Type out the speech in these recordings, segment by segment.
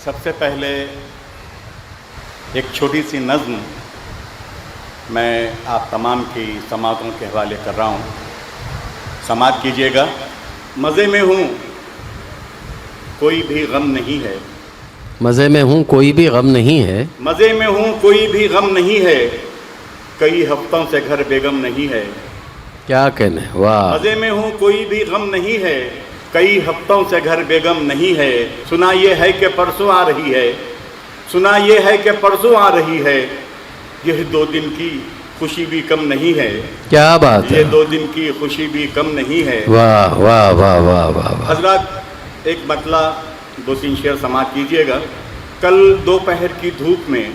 सबसे पहले एक छोटी सी नज़्म मैं आप तमाम की समातों के हवाले कर रहा हूँ। समात कीजिएगा। मज़े में हूँ कोई भी गम नहीं है, मज़े में हूँ कोई भी गम नहीं है, मज़े में हूँ कोई भी गम नहीं है, कई हफ्तों से घर बेगम नहीं है। क्या कहने, वाह। मज़े में हूँ कोई भी गम नहीं है, कई हफ्तों से घर बेगम नहीं है। सुना ये है कि परसों आ रही है, सुना ये है कि परसों आ रही है, यह 2 दिन की खुशी भी कम नहीं है। क्या बात है, ये 2 दिन की खुशी भी कम नहीं है। वाह वाह वाह वाह वाह। हजरत एक मतला 2-3 शेर समात कीजिएगा। कल दोपहर की धूप में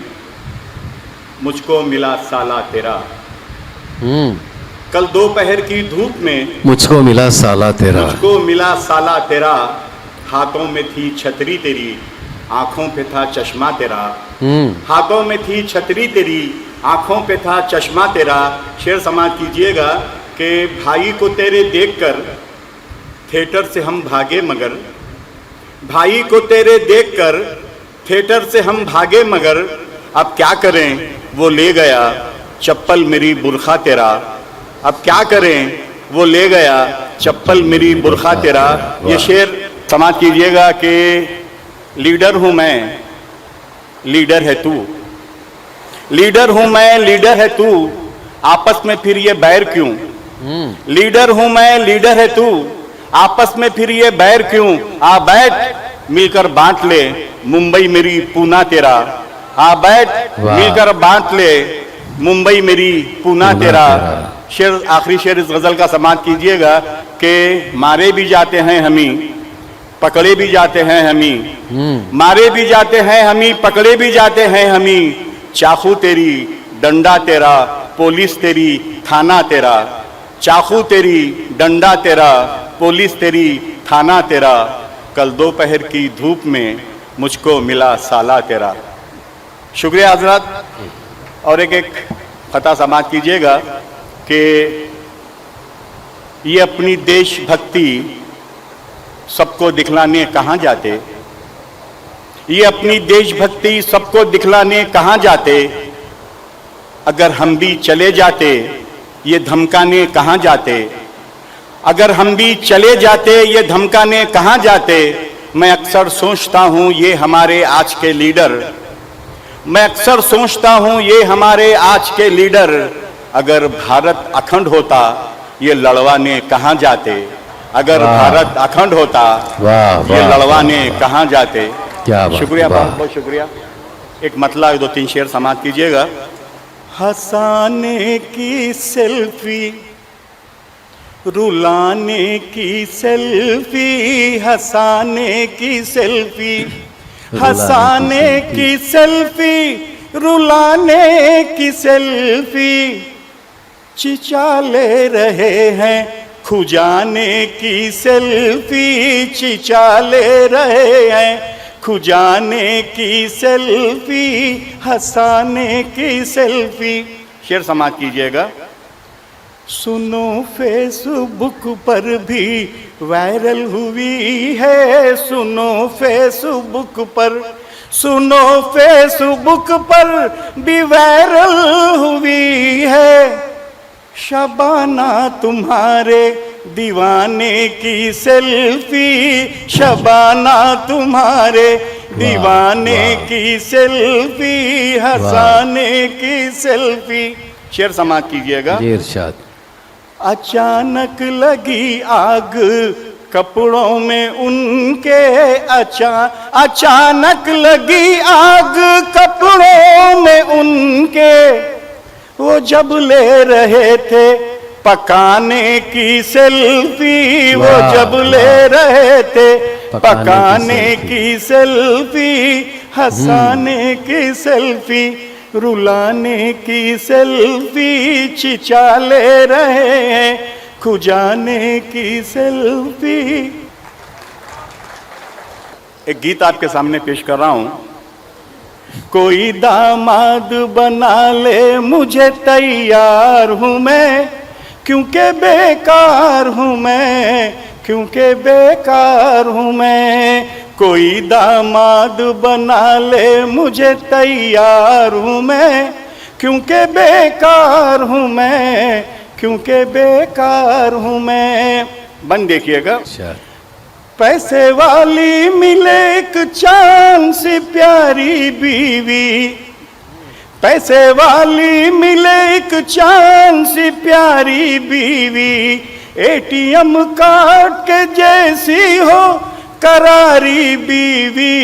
मुझको मिला साला तेरा, कल दोपहर की धूप में मुझको मिला साला तेरा, मुझको मिला साला तेरा, हाथों में थी छतरी तेरी, आंखों पे था चश्मा तेरा। हाथों में थी छतरी तेरी, आंखों पे था चश्मा तेरा। शेर समात कीजिएगा कि भाई को तेरे देखकर थिएटर से हम भागे मगर, भाई को तेरे देखकर थिएटर से हम भागे मगर, अब क्या करें वो ले गया चप्पल मेरी बुरखा तेरा। अब क्या करें वो ले गया चप्पल मेरी बुरखा तेरा। ये शेर समात कीजिएगा कि लीडर हूँ मैं, लीडर है तू, लीडर हूँ मैं, लीडर है तू, आपस में फिर ये बैर क्यों। लीडर हूँ मैं, लीडर है तू, आपस में फिर ये बैर क्यों। आ बैठ मिलकर बांट ले मुंबई मेरी पूना तेरा। आ बैठ मिलकर बांट ले मुंबई मेरी पूना तेरा। शेर, आखिरी शेर इस गजल का समात कीजिएगा कि मारे भी जाते हैं हमी, पकड़े भी जाते हैं हमी, मारे भी जाते हैं हमी, पकड़े भी जाते हैं हमी, चाकू तेरी डंडा तेरा, पुलिस तेरी थाना तेरा। चाकू तेरी डंडा तेरा, पुलिस तेरी थाना तेरा, कल दोपहर की धूप में मुझको मिला साला तेरा। शुक्रिया हजरत। और एक खता समात कीजिएगा कि ये अपनी देशभक्ति सबको दिखलाने कहाँ जाते, ये अपनी देशभक्ति सबको दिखलाने कहाँ जाते, अगर हम भी चले जाते ये धमकाने कहाँ जाते, अगर हम भी चले जाते ये धमकाने कहाँ जाते। मैं अक्सर सोचता हूँ ये हमारे आज के लीडर, मैं अक्सर सोचता हूँ ये हमारे आज के लीडर, अगर भारत अखंड होता ये लड़वाने कहाँ जाते, अगर भारत अखंड होता ये लड़वाने कहाँ जाते। क्या बात, शुक्रिया, बहुत बहुत शुक्रिया। एक मतला 2-3 शेर समात कीजिएगा। हंसाने की सेल्फी, रुलाने की सेल्फी, हंसाने की सेल्फी, हंसाने की सेल्फी, रुलाने की सेल्फी, चिचाले रहे हैं खुजाने की सेल्फी, चिचाले रहे हैं खुजाने की सेल्फी, हंसाने की सेल्फी। शेर समात कीजिएगा। सुनो फेसबुक पर भी वायरल हुई है, सुनो फेसबुक पर, सुनो फेसबुक पर भी वायरल हुई है, शबाना तुम्हारे दीवाने की सेल्फी, शबाना तुम्हारे दीवाने की सेल्फी, हंसाने की सेल्फी। शेर समात कीजिएगा। इरशाद। अचानक लगी आग कपड़ों में उनके, अचानक लगी आग कपड़ों में उनके, वो जब ले रहे थे पकाने की सेल्फी, वो जब ले रहे थे पकाने की सेल्फी, हंसाने की सेल्फी, रुलाने की सेल्फी, चिचाले रहे हैं खुजाने की सेल्फी। एक गीत आपके सामने पेश कर रहा हूं। कोई दामाद बना ले मुझे तैयार हूं मैं, क्योंकि बेकार हूं मैं, क्योंकि बेकार हूं मैं। कोई दामाद बना ले मुझे तैयार हूँ मैं, क्योंकि बेकार हूँ मैं, क्योंकि बेकार हूँ मैं। बन देखिएगा। अच्छा। पैसे वाली मिले एक चांद सी प्यारी बीवी, पैसे वाली मिले एक चांद सी प्यारी बीवी, एटीएम कार्ड के जैसी हो करारी बीवी।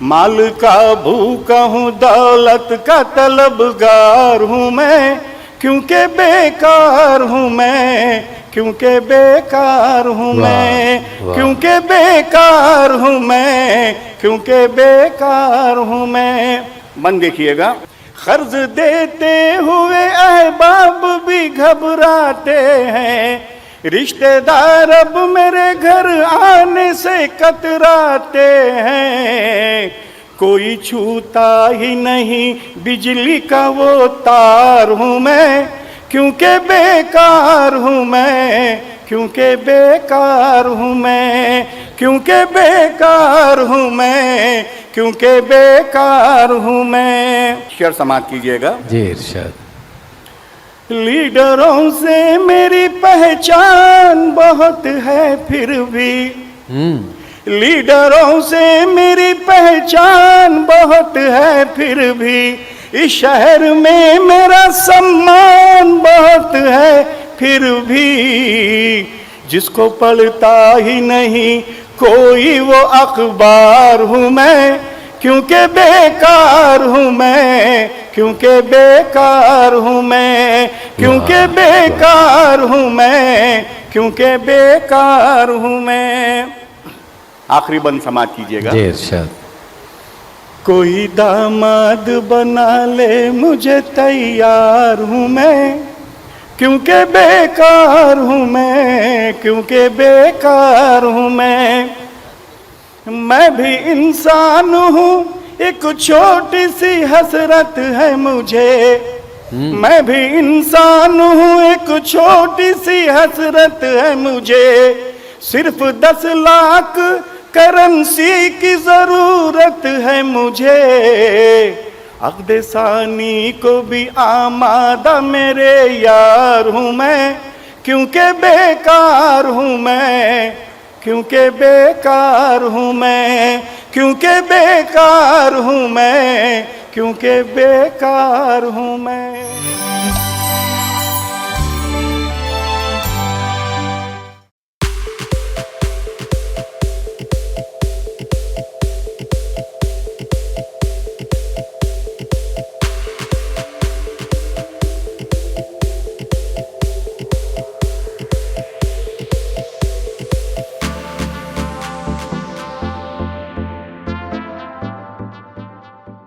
माल का भूखा हूँ दौलत का तलबगार हूँ मैं, क्योंकि बेकार हूँ मैं, क्योंकि बेकार हूँ मैं, क्योंकि बेकार हूँ मैं, क्योंकि बेकार हूँ मैं। मन देखिएगा। कर्ज देते हुए अहबाब भी घबराते हैं, रिश्तेदार अब मेरे घर आने से कतराते हैं, कोई छूता ही नहीं बिजली का वो तार हूँ मैं, क्योंकि बेकार हूँ मैं, क्योंकि बेकार हूँ मैं, क्योंकि बेकार हूँ मैं, क्योंकि बेकार हूँ मैं। शेर समाप्त कीजिएगा। जी इरशाद। लीडरों से मेरी पहचान बहुत है फिर भी, लीडरों से मेरी पहचान बहुत है फिर भी, इस शहर में मेरा सम्मान बहुत है फिर भी, जिसको पढ़ता ही नहीं कोई वो अखबार हूँ मैं, क्योंकि बेकार हूँ मैं, क्योंकि बेकार हूँ मैं, क्योंकि बेकार हूँ मैं, क्योंकि बेकार हूँ मैं। आखिरी बंद समाप्त कीजिएगा। जी इरशाद। कोई दामाद बना ले मुझे तैयार हूँ मैं, क्योंकि बेकार हूँ मैं, क्योंकि बेकार हूँ मैं भी इंसान हूँ, एक छोटी सी हसरत है मुझे, मैं भी इंसान हूँ, एक छोटी सी हसरत है मुझे, सिर्फ 10 लाख करेंसी की जरूरत है मुझे, अक़्द सानी को भी आमादा मेरे यार हूँ मैं, क्योंकि बेकार हूँ मैं, क्योंकि बेकार हूँ मैं, क्योंकि बेकार हूँ मैं, क्योंकि बेकार हूँ मैं।